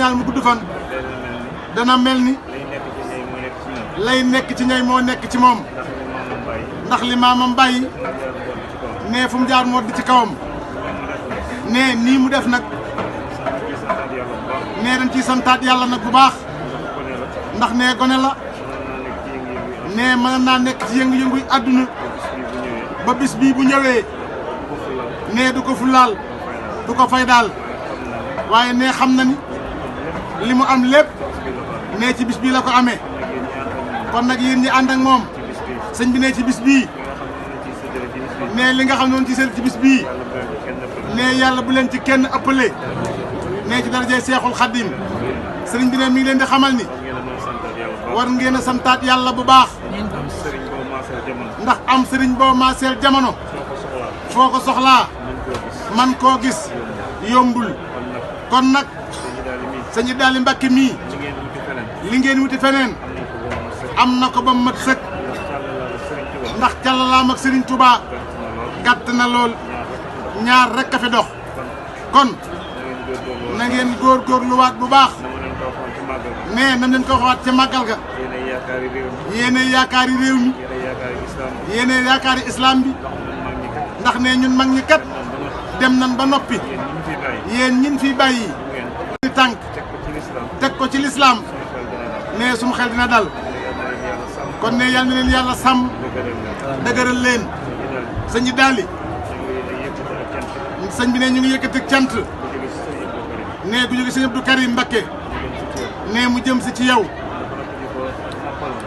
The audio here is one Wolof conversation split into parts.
ñaan mu gudd fan dana mel ni lay nekk ci ñay moo nekk ci moom ndax li maamam bàyyi ne fu mu jaar moo di ci kawam ne nii mu def nag ne dañ ciy santaat yàlla nag bu baax ndax ne gone la ne mën naa nekk ci yëngu-yëngu àdduna ba bis bii bu ñëwee ne du ko fulaal du ko fay daal waaye ne xam na ni li mu am lépp ne ci bis bii la ko amee kon nag yéen ñi ànd ak moom sëñ bi ne ci bis bii ne li nga xam ne woon ci seen ci bis bii ne yàlla bu leen ci kenn ëppale ne ci darajee Seexul Xaddim sëriñ bi ne mi ngi leen di xamal ni war ngeen a santaat yàlla bu baax ndax am sëriñ boo maaseel jamono foo ko soxlaa man koo gis yombul kon nag sëñ Idaly Mbacke mii li ngeen wuti feneen am na ko ba mu mat sëkk ndax càllalaam ak Serigne Touba gàtt na lool ñaar rek a fi dox kon na ngeen góorgóorluwaat bu baax nee nam leen ko waxaat ca màggal ga yéene yaakaari réew mi yéene yaakaari islam bi ndax ne ñun mag ñi kat dem nan ba noppi yéen ñin fiy bàyyi ni tànk teg ko ci lislaam ne sumu xel dina dal kon ne yal na leen yàlla sàmm dëgëral leen sëñ Idaly sëñ bi ne ñu ngi yëkkati cant ne gu jóge sëñ Abdou Karim Mbacké ne mu jëm si ci yow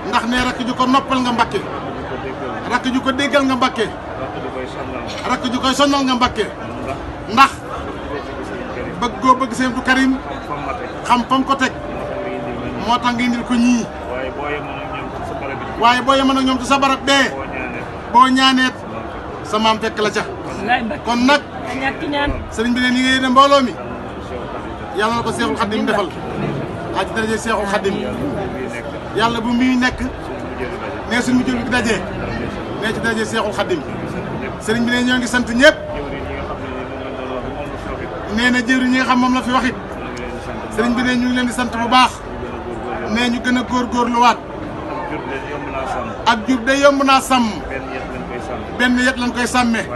ndax ne rakk ju ko noppal nga Mbacké rakk ju ko déggal nga Mbacké rakk ju koy sonnal nga Mbacké ndax bëgg goo bëgg sëñ Abdou Karim xam fam ko teg moo tax nga indil ko ñii waaye boo yemoon ak ñoom ci sa barab bee boo ñaaneet sa maam fekk la ca kon nag sëriñ bi ne ni ngay ne mbooloo mi yàlla na ko Seexul Xaddim defal a ci daraje Seexul Xaddim yàlla bu muy nekk ne suñu mujjul bi dajee ne ci daraje Seexul Xaddim sëriñ bi ne ñoo ngi sant ñëpp nee na jëwriñ ñi nga xam moom la fi waxit sëriñ bi ne ñu ngi leen di sant bu baax ne ñu gën a góorgóorluwaat ak jur de yomb naa sàmm benn yet lañ koy sàmmee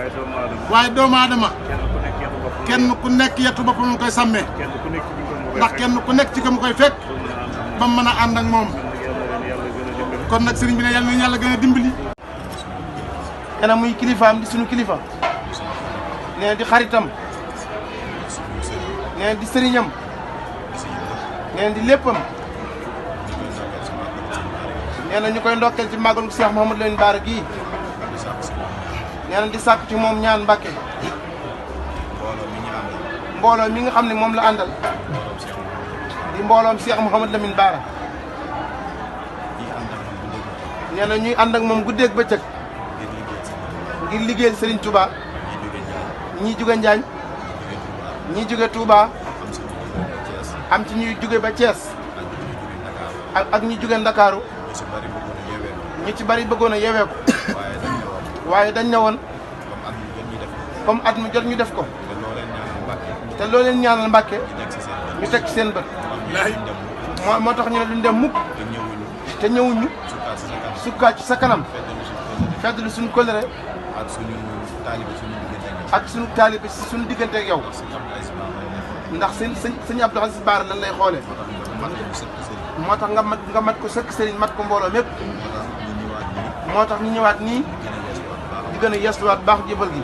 waaye doomu aadama kenn ku nekk yetu boppam lañ koy sàmmee ndax kenn ku nekk ci ko mu koy fekk ba mu mën a ànd ak moom kon nag sëriñ bi ne yàlla na yàlla gën a dimbali. nee na muy kilifaam di sunu kilifa nee na di xaritam nee na di sëriñam nee na di léppam. nee na ñu koy ndokkeel ci màggalu Cheikh Mouhamadou Lamine Bara gii nee na di sàkk ci moom ñaan Mbàkke mbooloo mi nga xam ne moom la àndal di mbooloom Cheikh Mouhamadou Lamine Bara nee na ñuy ànd ak moom guddeeg bëccëg ngir liggéeyal Serigne Touba ñii jóge Njaañ ñii jóge Touba am ci ñuy jóge ba Thiès ak ñi jóge Ndakaaru ñu ci bari bëggoon a yeewee ko waaye dañ ne woon comme at mu jot ñu def ko te loo leen ñaanal Mbàkke ñu teg ci seen bët moo tax ñu ne duñ dem mukk te ñëwuñu sukkaat ci sa kanam feddlu suñu kóllëre ak suñu taalibe si suñu diggante ak yow ndax sëñ Abdou Aziz Bara lan lay xoolee moo tax nga mat ko sëkk sëriñ mat ko mbooloo mépp moo tax ñu ñëwaat nii di gën a yeesluwaat baax jëbal gi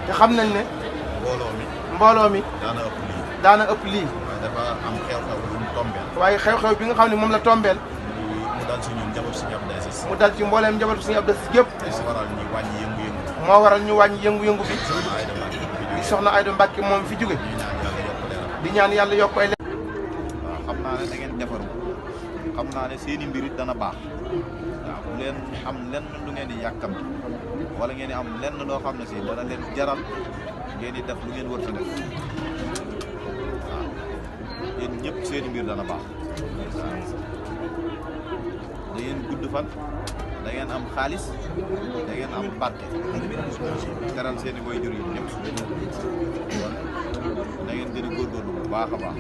te xam nañ ne mbooloo mi daana ëpp lii waaye xew-xew bi nga xam ne moom la tombeel mu dal ci mbooleem njabootu Sëriñ Abdou Aziz gépp moo waral ñu wàññi yëngu-yëngu bi di soxna Ayda Mbàkke moom fi jóge di ñaan yàlla yokk ay xam naa ne da ngeen defaru xam naa ne seeni mbir it dana baax waaw bu leen am lenn lu ngeen di yàkkam wala ngeen di am lenn loo xam ne si dana leen jaral ngeen di def lu ngeen wër sa def waaw yéen ñëpp seeni mbir dana baax da ngeen gudd fan da ngeen am xaalis da ngeen am barke teral seeni waajur yi ñëpp da ngeen gën a góorgóorlu bu baax a baax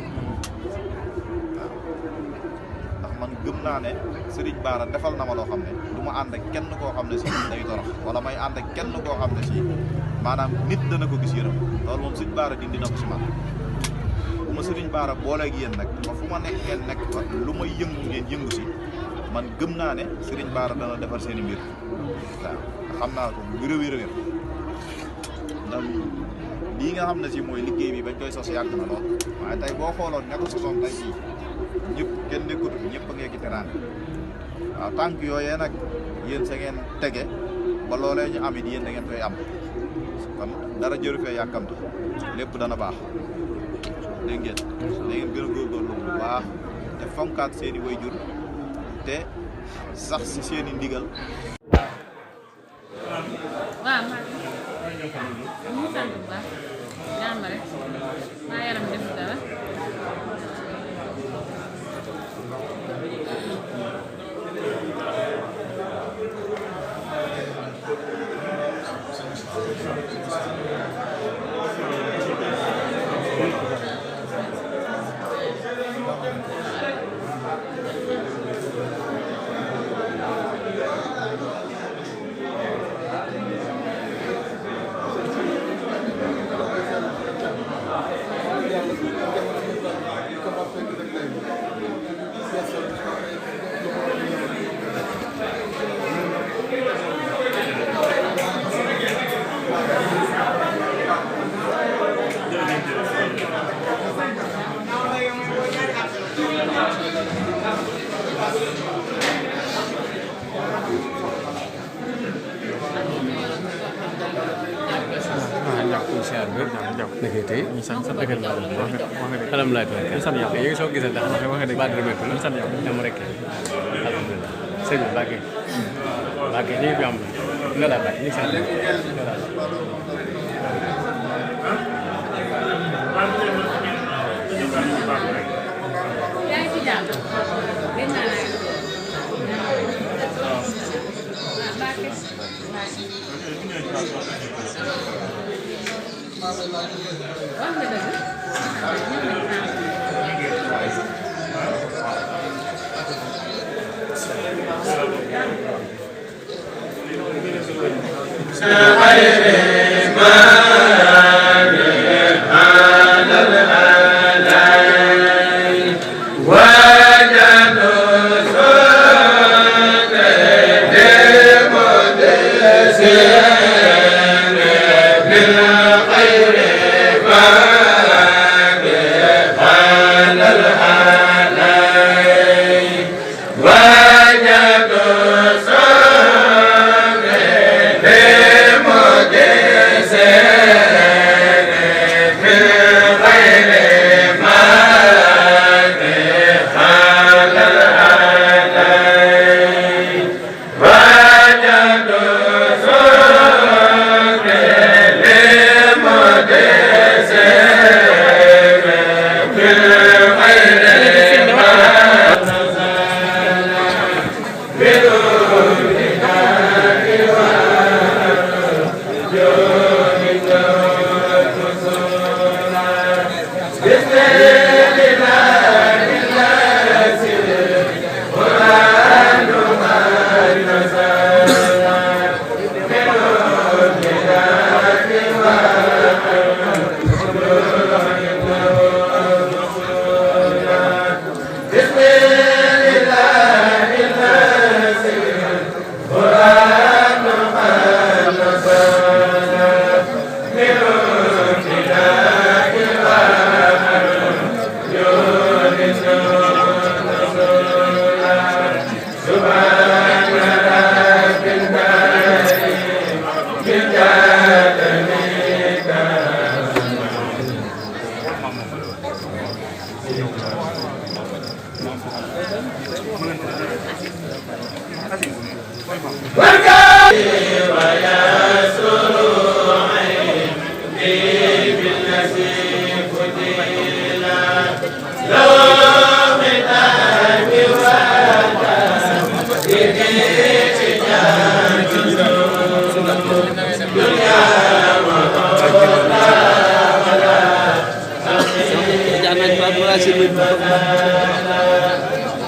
naa ne Serigne Bara defal na ma loo xam ne du ma ànd ak kenn koo xam ne si day torox wala may ànd ak kenn koo xam ne si maanaam nit dana ko gis yërëm loolu moom Serigne Bara dindi na ko si man bu ma Serigne Bara booleeg yéen nag ba fu ma nekk ngeen nekk fa lu may yëngu ngeen yëngu si man gëm naa ne Serigne Bara dana defar seen i mbir waaw xam naa ko bu wér a wér ndax lii nga xam ne si mooy liggéey bi bañ koy sos yàgg na lool waaye tey boo xooloon ña ko sosoon tey jii ñëpp kenn nekkut ñëpp a ngi ci teraan waaw tànk yooyee nag yéen sa ngeen tege ba loolee ñu am it yéen da ngeen koy am kon dara jëru fee yàkkamti lépp dana baax dégg ngeen da ngeen gën a góorgóorlu bu baax te fonkaat seen i wayjur te sax si seen i ndigal. waaw ñu sant bu baax ñaan ma rek maa yaram def dara tey ñu sant dëggal la wax nga alhamdulilah ñu sant yàlla yéen soo gisee ndax wax nga dëgg baat remet ñu sant yàlla dem rek alhamdulilah sëñ bi Mbacke ñu fi am nga la Mbacke ñu sant yaa ngi ci jàmm gën naa la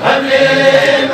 Amin.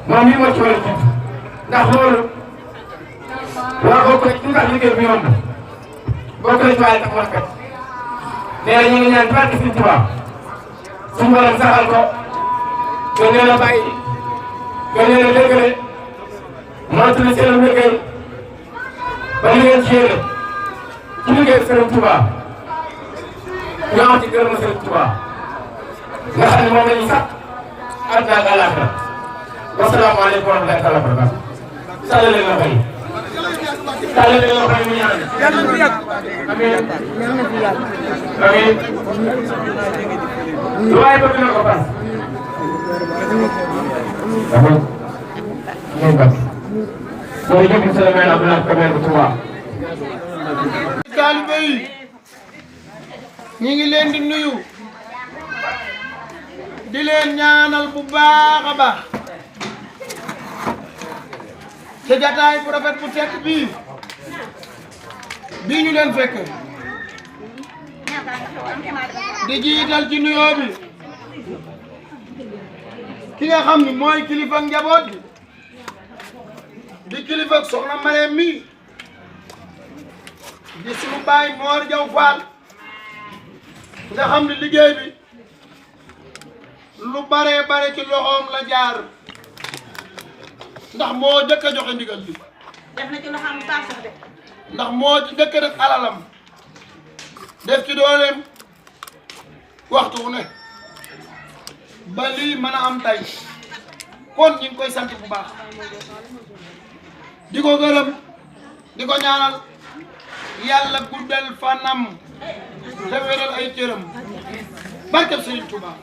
moom mii moo ci war a jiitu ndax loolu waa bokk na ci li tax liggéey bi yomb bokk na ci waaye tax rafet nee na ñu ngi ñaan barke Sëriñ Tuubaa suñu borom saxal ko gën leen a bàyyi gën leen a dégale moytu seen liggéey ba li ngeen ci yéene ci liggéey Sëriñ Tuubaa ñu am ci gërëm Sëriñ Tuubaa nga xam ne moom la ñuy sax àdduna ak àllaaxira wasalaamaaleykum wa rahmatullaahi wa barakaatuh. tàllal leen loxo yi. tàllal leen loxo yi mu ñaan. yàlla na fi yàgg. amiin. yàlla na fi yàgg. amiin. lu waay bëgg na ko fas. amiin. ngeen bas. jërëjëf monsieur le maire Abdoulaye Ka maire bu Touba. taalibe yi ñu ngi leen di nuyu di leen ñaanal bu baax a baax te jataay bu rafet bu tekk bii ñu leen fekk di jiital ci nuyoo bi ki nga xam ni mooy kilifa njaboot bi di kilifa soxna Marème mi di sunu baay Mor Jaw Faal nga xam ni liggéey bi lu bare ci loxoom la jaar ndax moo jëkk a joxe ndigal bi def na ci loxoom baax sax de ndax moo ci jëkk a def alalam def ci dooleem waxtu wu ne ba lii mën a am tay kon ñu ngi koy sant bu baax di ko gërëm di ko ñaanal yàlla guddal fanam te wéral ay cëram barkeb Sëriñ Tuubaa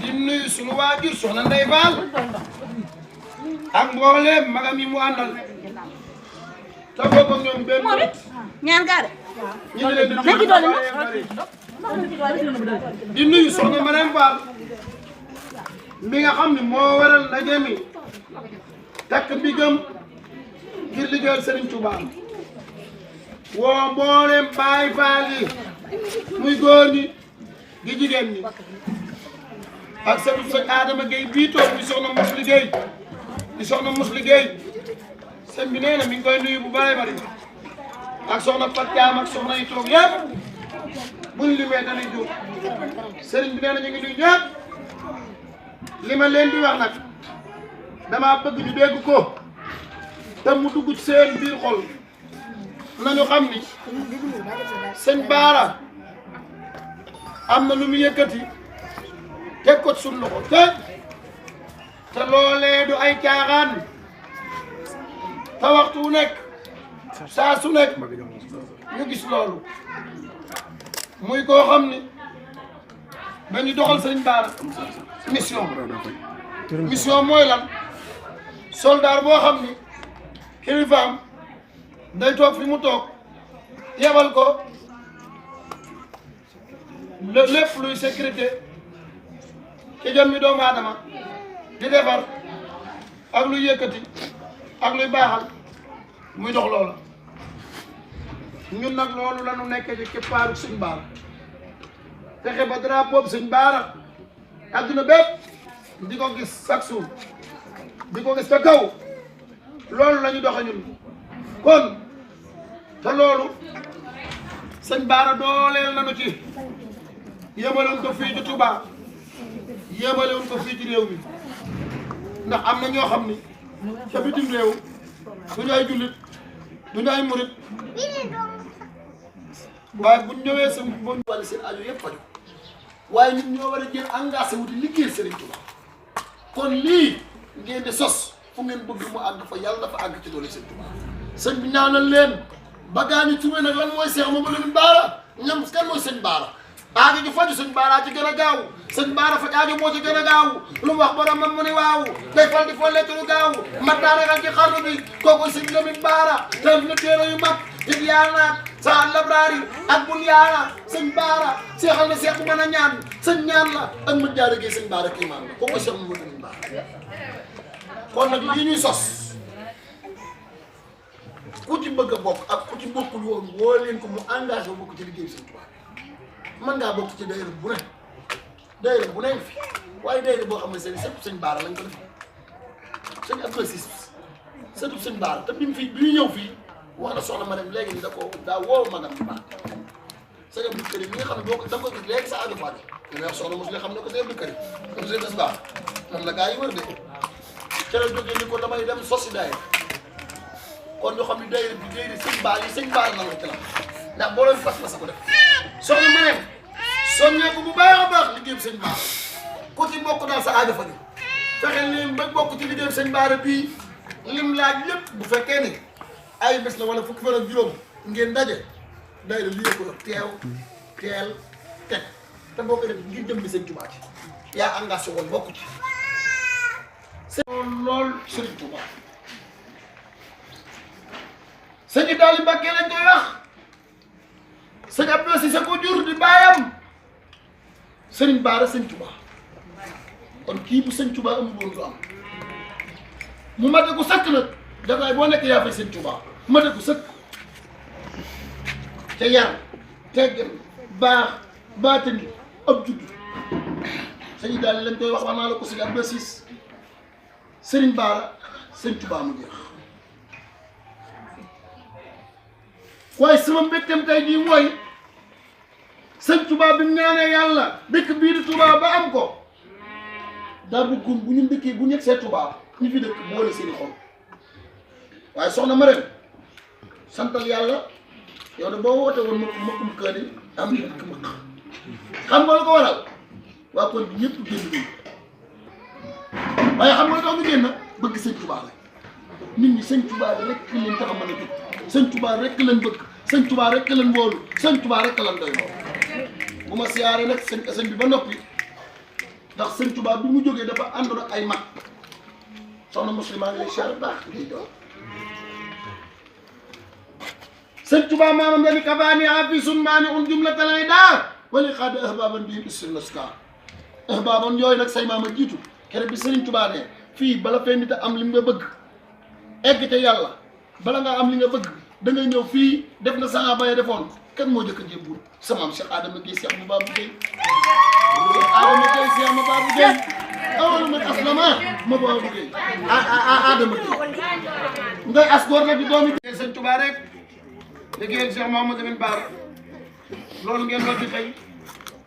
di nuyu sunu waajur soxna Ndey Faal ak mbooleem magam yi mu àndal te bokk ak ñoom benn ñaan gaare ñu ngi leen di nuyu soxna Marème Fall mi nga xam ne moo waral ndaje mi takk mbigam ngir liggéeyal Serigne Touba woo mboolem Baay Faal yi muy góor ñi di jigéen ñi ak sëñ Adama Gueye bii toog di soxna Mos Liggéey di soxna Mos Liggéey sëñ bi nee na mi ngi koy nuyu bu bare bari ak soxna Fat Jaam ak soxna yi toog yëpp buñ limee dañuy jóg sëriñ bi nee na ñu ngi nuyu ñëpp li ma leen di wax nag dama bëgg ñu dégg ko te mu dugg ci seen biir xol nañu xam ni sëñ Baara am na lu mu yëkkati teg ko suñu loxo te loolee du ay caaxaan te waxtu wu nekk saa su nekk ñu gis loolu muy koo xam ni dañuy doxal sëñ Baara mission mooy lan soldat boo xam ni kilifaam day toog fi mu toog yebal ko lépp luy sécurité ci jëmmi doomu aadama di defar ak luy yëkkati ak luy baaxal muy dox loola ñun nag loolu la ñu nekkee ci keppaaru sëñ Baara fexe ba drapeau bi sëñ Baara adduna bépp di ko gis chaque jour di ko gis ca kaw loolu la ñu doxe ñun kon te loolu sëñ Baara dooleel nañu ci yëmaloon ko fii ci Touba yëmaloon ko fii ci réew mi ndax am na ñoo xam ni ca bitim réew duñu ay jullit duñu ay murit waaye buñ ñëwee sa bon wàllu seen aajo yëpp faju waaye ñun ñoo war a jël engagé wuti liggéey Serigne Touba kon lii ngeen di sos fu ngeen bëgg mu àgg fa yàlla dafa àgg ci doole Serigne Touba sëñ bi ñaanal leen ba gaañu tuwee nag lan mooy Cheikh Mamadou Baara ñam kan mooy sëñ Baara aajo ji faju sëñ Baara ci gën a gaaw sëñ Baara faj aajo moo ci gën a gaaw lu mu wax boromam mu ne waaw day fal di folleetu lu gaaw mat naa ragal ci xarnu bi kooku sëñ Lamine Baara te na téere yu mag dig yaana sa labraari ak bun yaana sëñ Baara seexal na seex bu mën a ñaan sëñ ñaan la ak mën jaare gi sëñ Baara kii maan la kooku Cheikh Mamadou Baara kon nag lii ñuy sos ku ci bëgg a bokk ak ku ci bokkul woon woo leen ko mu engagé wu bokk ci liggéey sëñ Tuubaa mën ngaa bokk ci daayira bu ne daayira bu ne fi waaye daayira boo xam ne sëtub sëñ Baara lañ ko def sëñ Abdou Sis sëtub sëñ Baara te bi mu ñëw fii wax na soxna ma dem léegi ni daa woo magam bu baax sëñ Abdou Karim mi nga xam ne boo ko da nga ko gis léegi sa aju fàtte da ngay wax soxna mos li xam ne ko sëñ Abdou Karim comme sëñ Bass Baara man la gaa yi wër de ca la jógee ni ko damay dem sosi daayira kon ñoo xam ne daayira bi daayira sëñ Baara nan la ci la ndax boo leen fas sa ko def soxna ma ne soññee ko bu baax a baax liggéey bi sëñ Baara ku ci bokk daal sa aajo fa ni fexeel leen ba bokk ci liggéey bi sëñ Baara bii lim laaj lépp bu fekkee ne ay bés la wala fukki fan ak juróom ngeen daje daayira lii ko teew teel teg te boo ko def ngir jëm bi sëñ Touba ci yaa engagé woon bokk ci lool Serigne Touba sëñ Idaali Mbàkke lañ koy wax sëñ Abdou Cissé ko jur di baayam Serigne Baara sëñ Touba kon kii bu sëñ Touba amul woon du am mu mate ko sëkk nag dafay boo nekk yaa fay sëñ Touba mate ko sëkk te yar teggin baax baatandi ab judd sëñ Idaali lañ koy wax naa la ko sëñ Abdou Cissé Serigne Baara sëñ Touba mu jeex waaye sama mbégteem tey jii mooy sëñ Touba bi mu ñaanee yàlla dëkk bii di Touba ba am ko daa bëggoon bu ñu dëkkee bu ñu yegsee Touba ñu fi dëkk boole seeni xol waaye soxna Marème santal yàlla yow de boo woote woon makkum kaani am na dëkk maq xam nga lu ko waral waa kon bi ñëpp génn dégg waaye xam nga lu tax ñu génn bëgg sëñ Touba la nit ñi sëñ Touba rek leen tax a mën a jóg sëñ Touba rek lañ bëgg sëñ Touba rek lañ wóolu sëñ Touba rek lañ doy lool bu ma siyaaree nag sëñ bi ba noppi ndax sëñ Touba bi mu jógee dafa àndoon ak ay mag soxna muslima ngi lay siyaar baax ngay doon sëñ Touba maamam dañu kafaani afisun maani un jumlatal ay daa wali xaada ahbaban bii isri naska ahbaban yooyu nag say maama jiitu xere bi Serigne Touba ne fii bala fee nit a am li nga bëgg egg ca yàlla bala nga am li nga bëgg da ngay ñëw fii def na saxaaba ya defoon kan moo jëkk a jébbul sama am Cheikh Adama Gueye Cheikh Mababou Gueye Adama Gueye Cheikh Mababou Gueye awalu man aslama Mababou Gueye Adama Gueye ngay as góor nag di doomi Serigne Touba rek liggéeyal Cheikh Mouhamadou Lamine Bara loolu ngeen war di xëy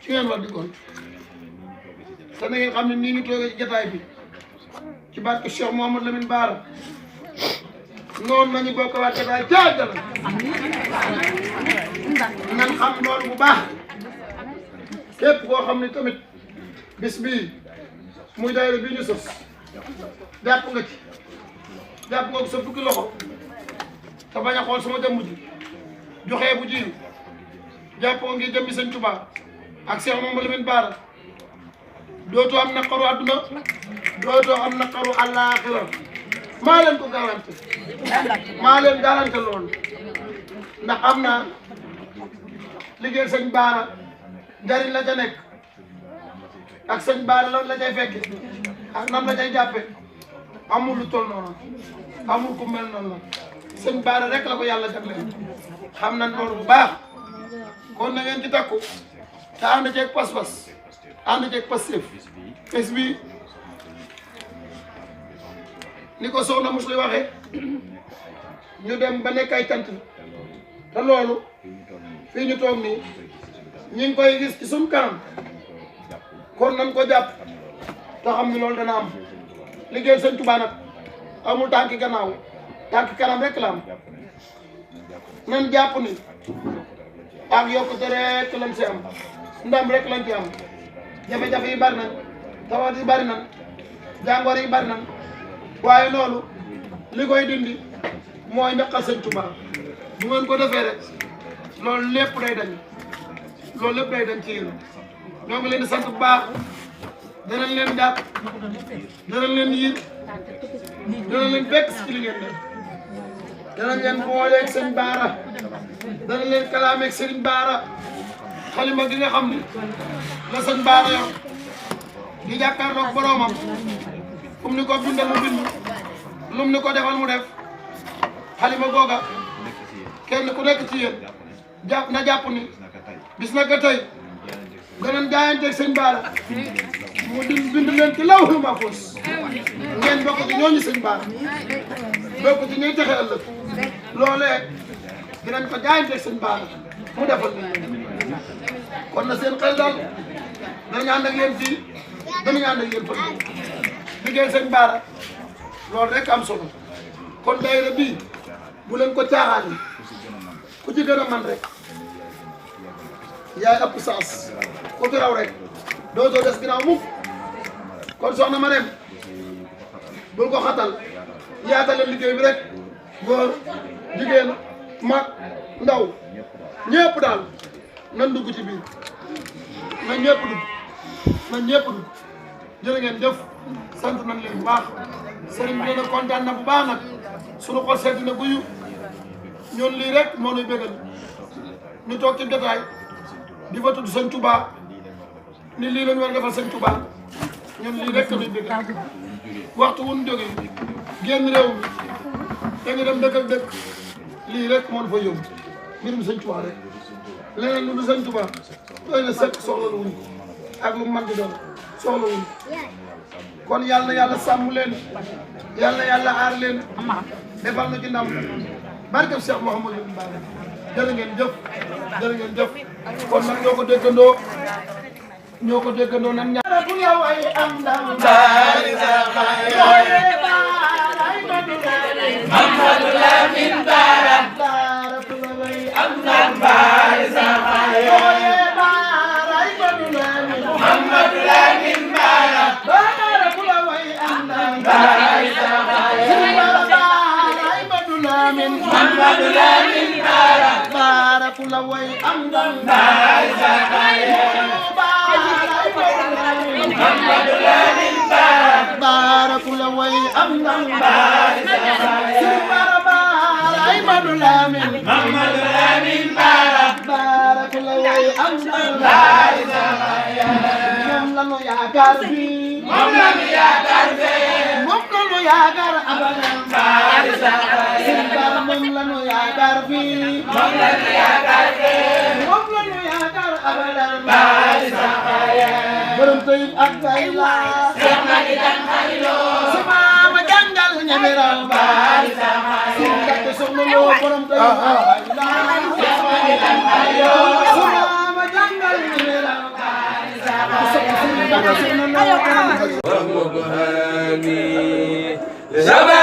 ci ngeen war di gont te na ngeen xam ne nii ñu toogee ci jataay bi ci barke Cheikh Mouhamadou Lamine Bara noonu nañu bokk waa jataay jaajal nan xam loolu bu baax képp koo xam ne tamit bis bii muy daayira bii ñu sos jàpp nga ci jàpp nga ko sa fukki loxo te bañ a xool sama jëmm ji joxee bu jiw jàppoo ngi jëmmi Sëñ Tuubaa ak Cheikh Mouhamadou Lamine Bara dootoo am naqaru àdduna dootoo am naqaru àllaaxira maa leen ko garanti maa leen garanti loolu ndax am naa liggéey Sëñ Bara njariñ la ca nekk ak Sëñ Bara loolu la cay fekke ak nam la cay jàppe amul lu toll noonu amul ku mel noonu la Sëñ Bara rek la ko yàlla jagleel xam nañ loolu bu baax kon na ngeen ci takku te ànd ceeg pas-pas ànd ceeg Pastef bés bi ni ko soxna Musli waxee ñu dem ba nekk ay tant te loolu fii ñu toog nii ñu ngi koy gis ci suñu kanam kon nañ ko jàpp te xam ni loolu dana am liggéey Sëñ Tuubaa nag amul tànki gannaaw tànki kanam rek la am nan jàpp ni ak yokkute rek lañ ci am ndam rek lañ ci am jafe-jafe yi bari nañ tawat yi bari nañ jàngoor yi bari nañ waaye loolu li koy dindi mooy ñaqal Sëñ Tuubaa bu ngeen ko defee rek loolu lépp day dañ loolu lépp day dañ ci yéen ñoo ngi leen di sant bu baax danañ leen jàpp danañ leen yiir danañ leen fekk ci li ngeen def danañ leen booleeg Sëñ Bara danañ leen kalaameeg Sëriñ Bara xalima gi nga xam ni la Sëñ Bara yor di jàkkaarloog boroomam kum ni ko bindal mu bind lum ni ko defal mu def xalima googa kenn ku nekk ci yéen jàpp na jàpp ni bis na ka tey danañ jaayanteeg Sëñ Bara mu bind leen ci lawhul mahfuus ngeen bokk ci ñooñu Sëñ Bara bokk ci ñuy texe ëllëg loolee dinañ ko jaayanteeg Sëñ Bara mu defal leen kon na seen xel daal danañ ànd ak yéen fii danañ ànd ak yéen fa liggéey Sëñ Bara loolu rek am solo kon daayira bii bu leen ko caaxaan ku ci gën a man rek yaay ëpp saas ku ci raw rek dootoo des ginnaaw mukk kon soxna ma dem bul ko xatal yaatalal liggéey bi rek góor jigéen mag ndaw ñëpp daal nan dugg ci biir na ñëpp dugg na ñëpp dugg jërë ngeen jëf sant nañ leen bu baax sëriñ bi na kontaan na bu baax nag suñu xol sedd na guyu ñoon lii rek moo nuy bégal ñu toog ci jotaay di fa tudd Sëñ Tuubaa ni lii lañu war defal Sëñ Tuubaa ñun lii rek nuy bégal waxtu wuñ jógee génn réew mi da nga dem dëkk ak dëkk lii rek moo fa yóbbu mbirum Sëñ Tuubaa rek leneen lu du Sëñ Tuubaa doy na sëkk soxla lu wuñ ak lu man di doon soxla wuñ kon yàlla na yàlla sàmm leen yàlla na yàlla aar leen defal na ci ndam barkeb Cheikh Mouhamadou Lamine Bara jërë ngeen jëf jërë ngeen jëf kon nag ñoo ko déggandoo nan ñaar bu yow ay am ndam bari sa xay Mouhamadou Lamine Bara bu yow ay am ndam bari sa xay Mouhamadou Lamine Bara bu yow ay am ndam bari sa xay Mouhamadou Lamine Bara Bara ku la way am ndam bari sa xay Mouhamadou Lamine Bara Bara ku la way am ndam bari sa xay Mouhamadou Lamine Bara Bara ku la way am ndam bari sa xay moom la nu yaakaar bi moom la ñu yaakaar fee moom la ñu yaakaar abadan baari saxaay Sëriñ Bara moom la ñu yaakaar fii moom la ñu yaakaar fee moom la ñu yaakaar abadan baari saxaay borom tayib ak bayla Seex Madi Dan Xaylo sama ma jàngal ñemeraw baari saxaay Sëriñ Mbàkke soxna loo borom tayib ak bayla Seex Madi Dan Xaylo sama ma jàngal ñemeraw baari saxaay Sëriñ Mbàkke soxna loo borom tayib Sama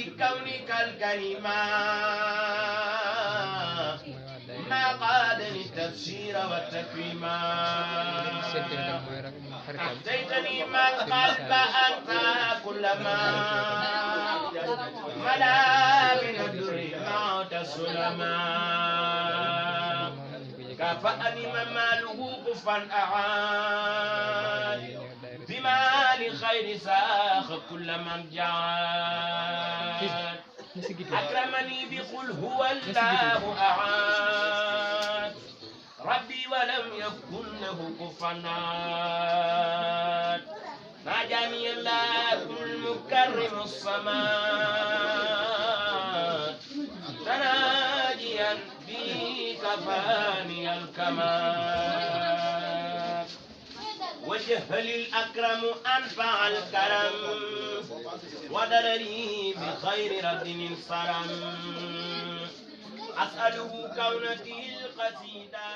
لكونك الكلمة ما قادني التفسير والتكريما أهديتني ما قلب أنت كلما ملا من الدر موت السلما كفأني مماله كفا أعاد بما لخير ساخ كل من جعاد أكرمني بقل هو الله أحد ربي ولم يكن له كفوا أحد ناجاني الله المكرم الصمد تناجيا بي كفاني الكمال وجهل الأكرم أنفع الكرم ودرري بخير رد صرم أسأله كونتي القصيدة